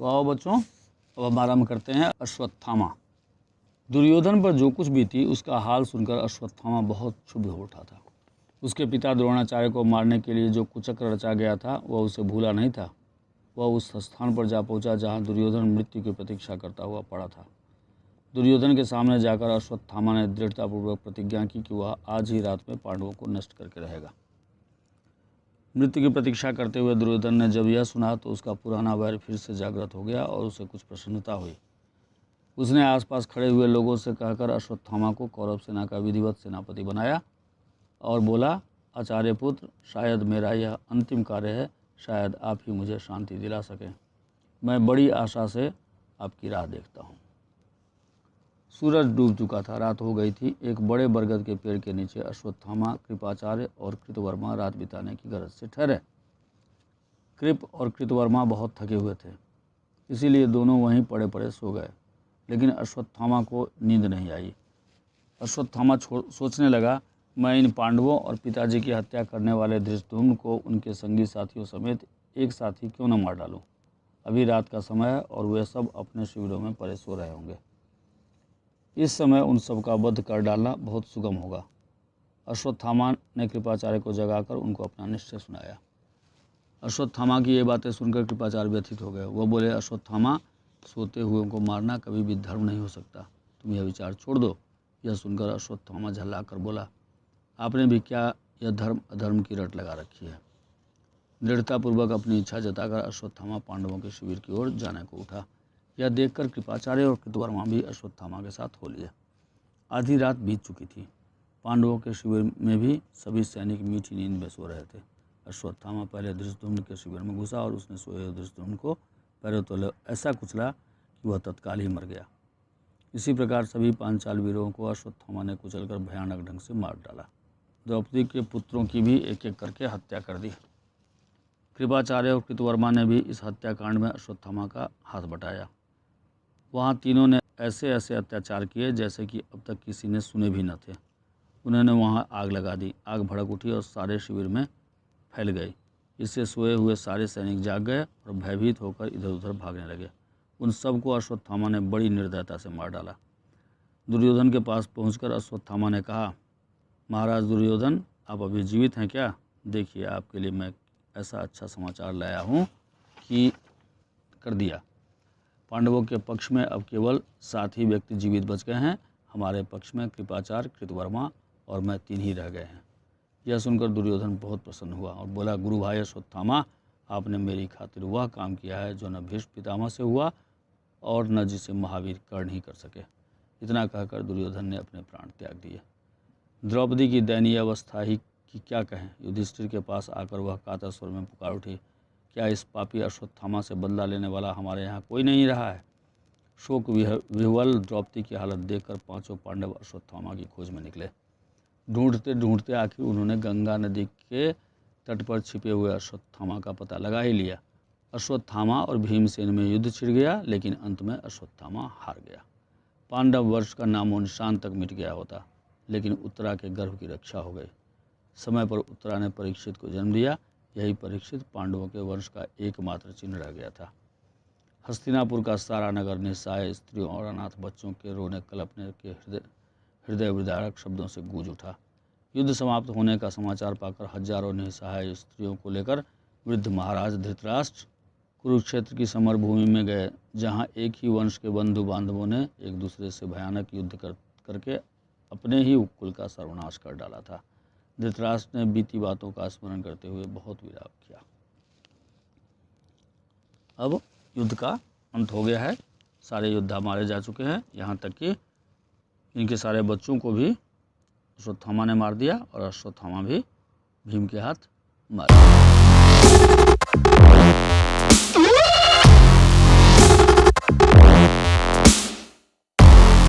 तो आओ बच्चों, अब हम आरम्भ करते हैं अश्वत्थामा। दुर्योधन पर जो कुछ भी थी उसका हाल सुनकर अश्वत्थामा बहुत क्षुब्ध हो उठा था। उसके पिता द्रोणाचार्य को मारने के लिए जो कुचक्र रचा गया था वह उसे भूला नहीं था। वह उस स्थान पर जा पहुंचा जहां दुर्योधन मृत्यु की प्रतीक्षा करता हुआ पड़ा था। दुर्योधन के सामने जाकर अश्वत्थामा ने दृढ़तापूर्वक प्रतिज्ञा की कि वह आज ही रात में पांडवों को नष्ट करके रहेगा। मृत्यु की प्रतीक्षा करते हुए दुर्योधन ने जब यह सुना तो उसका पुराना वैर फिर से जागृत हो गया और उसे कुछ प्रसन्नता हुई। उसने आसपास खड़े हुए लोगों से कहकर अश्वत्थामा को कौरव सेना का विधिवत सेनापति बनाया और बोला, आचार्य पुत्र, शायद मेरा यह अंतिम कार्य है, शायद आप ही मुझे शांति दिला सकें। मैं बड़ी आशा से आपकी राह देखता हूँ। सूरज डूब चुका था, रात हो गई थी। एक बड़े बरगद के पेड़ के नीचे अश्वत्थामा, कृपाचार्य और कृतवर्मा रात बिताने की गरज से ठहरे। कृप और कृतवर्मा बहुत थके हुए थे, इसीलिए दोनों वहीं पड़े पड़े सो गए। लेकिन अश्वत्थामा को नींद नहीं आई। अश्वत्थामा सोचने लगा, मैं इन पांडवों और पिताजी की हत्या करने वाले धृष्टद्युम्न को उनके संगी साथियों समेत एक साथ ही क्यों न मार डालूं। अभी रात का समय है और वे सब अपने शिविरों में पड़े सो रहे होंगे। इस समय उन सब का वध कर डालना बहुत सुगम होगा। अश्वत्थामा ने कृपाचार्य को जगाकर उनको अपना निश्चय सुनाया। अश्वत्थामा की ये बातें सुनकर कृपाचार्य व्यथित हो गए। वह बोले, अश्वत्थामा, सोते हुए को मारना कभी भी धर्म नहीं हो सकता। तुम यह विचार छोड़ दो। यह सुनकर अश्वत्थामा झल्ला कर बोला, आपने भी क्या यह धर्म अधर्म की रट लगा रखी है। दृढ़तापूर्वक अपनी इच्छा जताकर अश्वत्थामा पांडवों के शिविर की ओर जाने को उठा। यह देखकर कृपाचार्य और कृतवर्मा भी अश्वत्थामा के साथ हो लिए। आधी रात बीत चुकी थी। पांडवों के शिविर में भी सभी सैनिक मीठी नींद में सो रहे थे। अश्वत्थामा पहले धृष्टद्युम्न के शिविर में घुसा और उसने सोए धृष्टद्युम्न को पैरों तले ऐसा कुचला कि वह तत्काल ही मर गया। इसी प्रकार सभी पांचाल वीरों को अश्वत्थामा ने कुचलकर भयानक ढंग से मार डाला। द्रौपदी के पुत्रों की भी एक एक करके हत्या कर दी। कृपाचार्य और कृतवर्मा ने भी इस हत्याकांड में अश्वत्थामा का हाथ बटाया। वहाँ तीनों ने ऐसे ऐसे अत्याचार किए जैसे कि अब तक किसी ने सुने भी न थे। उन्होंने वहाँ आग लगा दी। आग भड़क उठी और सारे शिविर में फैल गई। इससे सोए हुए सारे सैनिक जाग गए और भयभीत होकर इधर उधर भागने लगे। उन सबको अश्वत्थामा ने बड़ी निर्दयता से मार डाला। दुर्योधन के पास पहुंचकर अश्वत्थामा ने कहा, महाराज दुर्योधन, आप अभी जीवित हैं क्या? देखिए, आपके लिए मैं ऐसा अच्छा समाचार लाया हूँ कि कर दिया। पांडवों के पक्ष में अब केवल 7 ही व्यक्ति जीवित बच गए हैं। हमारे पक्ष में कृपाचार्य, कृतवर्मा और मैं 3 ही रह गए हैं। यह सुनकर दुर्योधन बहुत प्रसन्न हुआ और बोला, गुरु भाई अश्वत्थामा, आपने मेरी खातिर वह काम किया है जो न भीष्म पितामह से हुआ और न जिसे महावीर कर्ण ही कर सके। इतना कहकर दुर्योधन ने अपने प्राण त्याग दिए। द्रौपदी की दयनीय अवस्था ही कि क्या कहें। युधिष्ठिर के पास आकर वह कातर स्वर में पुकार उठी, क्या इस पापी अश्वत्थामा से बदला लेने वाला हमारे यहाँ कोई नहीं रहा है? शोक विह्वल द्रौपदी की हालत देखकर 5 पांडव अश्वत्थामा की खोज में निकले। ढूंढते ढूंढते आखिर उन्होंने गंगा नदी के तट पर छिपे हुए अश्वत्थामा का पता लगा ही लिया। अश्वत्थामा और भीमसेन में युद्ध छिड़ गया, लेकिन अंत में अश्वत्थामा हार गया। पांडव वर्ष का नामो निशान तक मिट गया होता, लेकिन उत्तरा के गर्भ की रक्षा हो गई। समय पर उत्तरा ने परीक्षित को जन्म दिया। यही परीक्षित पांडवों के वंश का एकमात्र चिन्ह रह गया था। हस्तिनापुर का सारा नगर निस्सहाय स्त्रियों और अनाथ बच्चों के रोने कलपने के हृदय विदारक शब्दों से गूंज उठा। युद्ध समाप्त होने का समाचार पाकर हजारों निस्सहाय स्त्रियों को लेकर वृद्ध महाराज धृतराष्ट्र कुरुक्षेत्र की समरभूमि में गए, जहाँ एक ही वंश के बंधु बांधवों ने एक दूसरे से भयानक युद्ध करके अपने ही कुल का सर्वनाश कर डाला था। धृतराष्ट्र ने बीती बातों का स्मरण करते हुए बहुत विलाप किया। अब युद्ध का अंत हो गया है। सारे योद्धा मारे जा चुके हैं, यहाँ तक कि इनके सारे बच्चों को भी अश्वत्थामा ने मार दिया और अश्वत्थामा भी भीम के हाथ मार दिया।